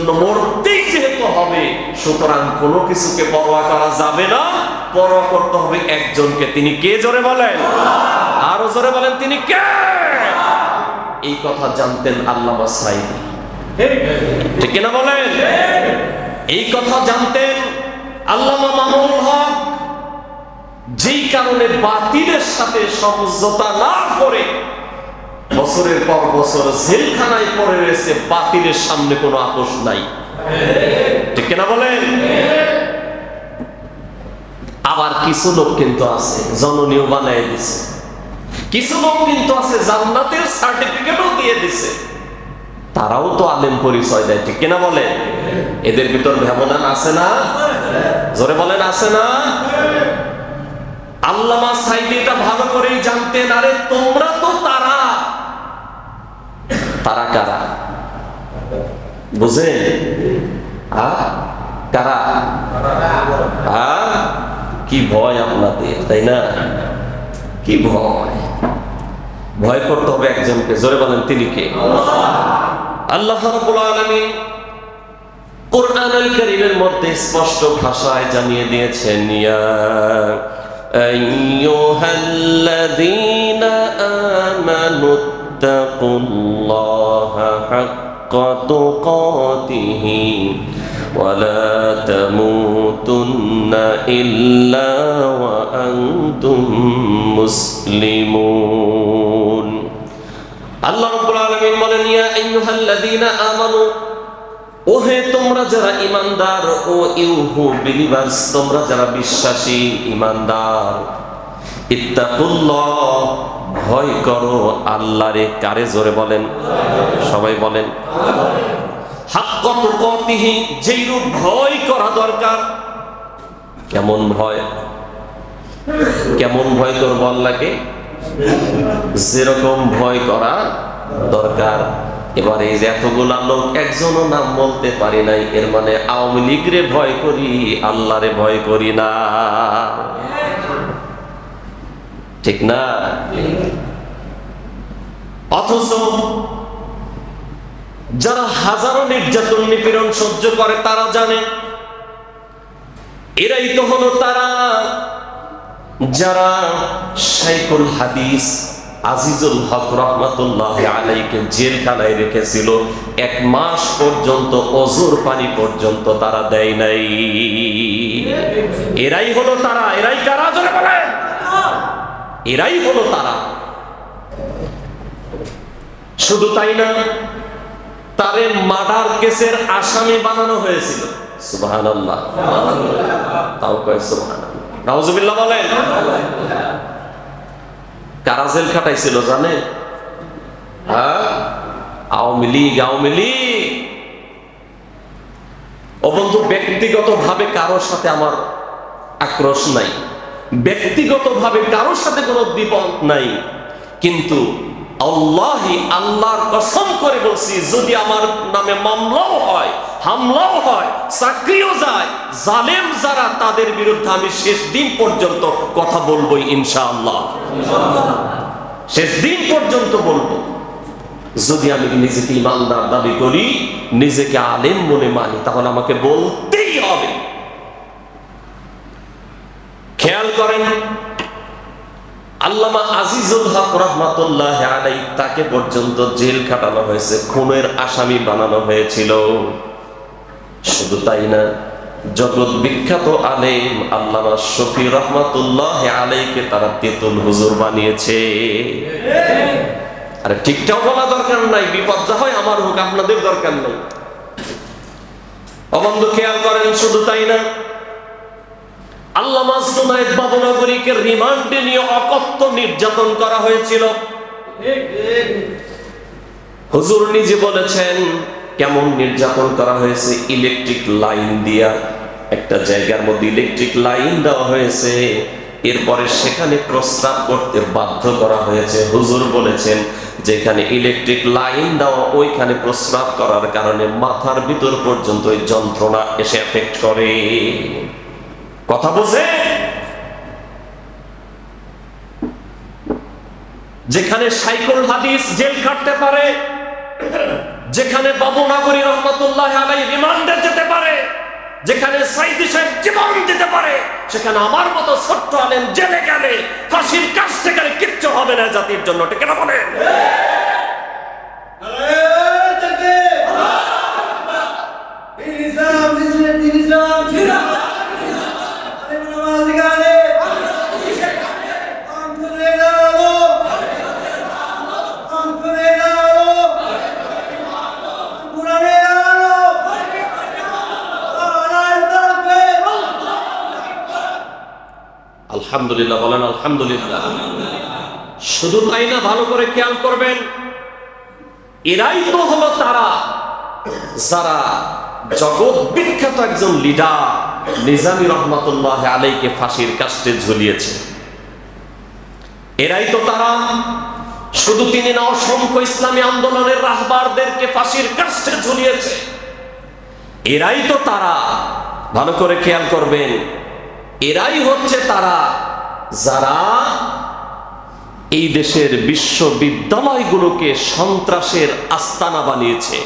জন্য মরতেই যেহেতু হবে, সুতরাং কোনো কিছুকে পরোয়া করা যাবে না, পরোয়া করতে হবে একজনকে। তিনি কে? জোরে বলেন, আরো জোরে বলেন, তিনি কে? এই কথা জানতেন আল্লামা সাঈদী, ঠিক কিনা বলেন? এই কথা জানতেন আল্লামা মামুনুল হক, যেই কারণে বাতিলের সাথে সমঝোতা না করে বছরের পর বছর জেলখানায় পড়ে রয়েছে। বাতিলের সামনে কোনো আপোষ নাই, ঠিক কিনা বলেন? আবার কিছু লোক কিন্তু আছে জননীয় বানায় দিছে, কিছু লোক কিন্তু আছে জান্নাতের সার্টিফিকেটও দিয়ে দিছে, তারাও তো আলেম পরিচয় দেয়, ঠিক কিনা বলেন? এদের ভিতর ব্যবধান আছে না? জোরে বলেন, আছে না? আল্লামা সাঈদী এটা ভালো করেই জানতেন। আরে তোমরা তো তারা, তারা কারা বুঝেন? কারা? কি ভয় আপনাদের, তাই না? কি ভয়! ভয় করতে হবে একজনকে। জোরে বলেন, তিনি কে? আল্লাহ রাব্বুল আলামিন কুরআনুল কারীমের মধ্যে স্পষ্ট ভাষায় জানিয়ে দিয়েছেন, ইয়া আইয়ুহাল্লাযীনা আমানুত্তাকুল্লাহা হাক্কা তুকাতিহি ওয়া লা তামুতুন্না ইল্লা ওয়া আনতুম মুসলিমুন। আল্লাহ রাব্বুল আলামিন বলেন, ইয়া আইয়ুহাল্লাযীনা আমানু, ওহে তোমরা যারা ঈমানদার, ও ইউহু বিলিভার্স, তোমরা যারা বিশ্বাসী ঈমানদার, ইত্তাকুল্লাহ, ভয় করো আল্লাহরে। কারে? জোরে বলেন, সবাই বলেন। হাক্কা তুকাতিহি, যেইরূপ ভয় করা দরকার। কেমন ভয়? কেমন ভয় করবো আল্লাহকে? যেরকম ভয় করা দরকার। এবার এই যে এতগুলা লোক একজনও নাম বলতে পারি নাই, এর মানে আওয়ামী লীগরে ভয় করি, আল্লাহরে ভয় করি না, ঠিক না? অথচ যারা হাজারো নির্যাতন নিপীড়ন সহ্য করে তারা জানে এরাই তো হলো তারা যারা শাইখুল হাদিস আজিজুল হক রহমাতুল্লাহ আলাইহিকে জেলখানায় রেখেছিল। 1 মাস পর্যন্ত অজুর পানি পর্যন্ত তারা দেয় নাই। এরাই হলো তারা। এরাই কারা? জোরে বলেন। এরাই হলো তারা। শুধু তাই না, তারে মার্ডার কেসের আসামি বানানো হয়েছিল। সুবহানাল্লাহ, তাও কয় সুবহানাল্লাহ, নাউজুবিল্লাহ বলেন। কারা জেল খাটাইছিল জানে? আওয়ামী লীগ। আওয়ামী লীগ। ও বন্ধু, ব্যক্তিগত ভাবে কারোর সাথে আমার আক্রোশ নাই, ব্যক্তিগত ভাবে কারোর সাথে কোনো দ্বিমত নাই, কিন্তু আল্লাহর কসম করে বলছি, যদি আমার নামে মামলাও হয়, হামলাও হয়, চাকরিও যায়, জালেম যারা, তাদের বিরুদ্ধে আমি শেষ দিন পর্যন্ত কথা বলবোই ইনশাআল্লাহ। শেষ দিন পর্যন্ত বলবো। যদি আমি নিজেকে ইমানদার দাবি করি, নিজেকে আলেম মনে মানি, তাহলে আমাকে বলতেই হবে। খেয়াল করেন, আল্লামা আজিজুল হক রহমাতুল্লাহ আলাইহি, তাকে পর্যন্ত জেল খাটানো হয়েছে, খুনের আসামি বানানো হয়েছিল। শুধু তাই না, জগৎ বিখ্যাত আলেম আল্লামা শফি রহমাতুল্লাহ আলাইহিকে তারা তেতুল হুজুর বানিয়েছে। আরে ঠিকঠাক বলা দরকার নাই, বিপদ যা হয় আমার হোক, আপনাদের দরকার নাই। অবন্ধ খেয়াল করেন, শুধু তাই না, আল্লামা জুনায়েদ বাবুনগরীকে রিমান্ডে নিয়ে অকথ্য নির্যাতন করা হয়েছিল। হুজুর নিজে বলেছেন কেমন নির্যাতন করা হয়েছে। ইলেকট্রিক লাইন দিয়া, একটা জায়গার মধ্যে ইলেকট্রিক লাইন দেওয়া হয়েছে, এরপরে সেখানে প্রস্রাব করতে বাধ্য করা হয়েছে। হুজুর বলেছেন যেখানে ইলেকট্রিক লাইন দেওয়া, ওইখানে প্রস্রাব করার কারণে মাথার ভিতর পর্যন্ত ওই যন্ত্রণা এসে এফেক্ট করে। কথা বুঝে? যেখানে শাইখুল হাদিস জেল খাটতে পারে, যেখানে বাবু নাগরী রহমতুল্লাহ আলাইহি রিমান্ডে যেতে পারে, যেখানে সাইদি সাহেব জীবন দিতে পারে, সেখানে আমার মতো ছোট্ট আলেম জেলে গেলে ফাঁসির কাছ থেকে কিচ্ছু হবে না জাতির জন্য। ঠিক না বলেন? আলহামদুলিল্লাহ বলেন আলহামদুলিল্লাহ। শুধু তাই না, ভালো করে খেয়াল করবেন, এরাই তো হলো তারা যারা জগৎ বিখ্যাত একজন লিডার নিজামী রহমতুল্লাহ আলাইহিকে ফাঁসির কাস্টে ঝুলিয়েছে। এরাই তো তারা, শুধু তিনি না, অসংখ্য ইসলামী আন্দোলনের রাহবারদেরকে ফাঁসির কাস্টে ঝুলিয়েছে। এরাই তো তারা, ভালো করে খেয়াল করবেন, এরাই হচ্ছে তারা যারা এই দেশের বিশ্ববিদ্যালয়গুলোকে সন্ত্রাসের আস্তানা বানিয়েছে।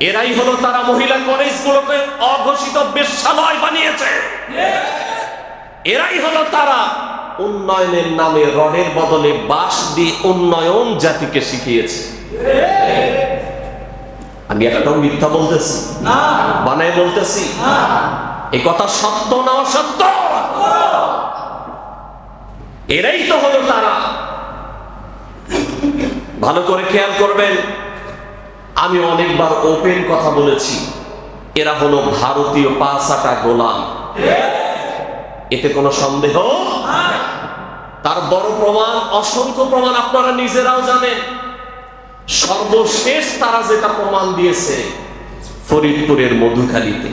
এরাই হলো তারা মহিলা কলেজগুলোকে অঘোষিত বেশ্যালয় বানিয়েছে। এরাই হলো তারা উন্নয়নের নামে রডের বদলে বাঁশ দিয়ে উন্নয়ন জাতিকে শিখিয়েছে। আমি একটাও মিথ্যা বলতেছি না, বানায় বলতেছি না। এই কথা সত্য না অসত্য? এরাই তো হলো তারা। ভালো করে খেয়াল করবেন, আমি অনেকবার ওপেন কথা বলেছি, এরা হলো ভারতীয় পাঁচাটা গোলাম। এতে কোনো সন্দেহ? তার বড় প্রমাণ, অসংখ্য প্রমাণ আপনারা নিজেরাও জানেন। সর্বশেষ তারা যেটা প্রমাণ দিয়েছে ফরিদপুরের মধুখালীতে।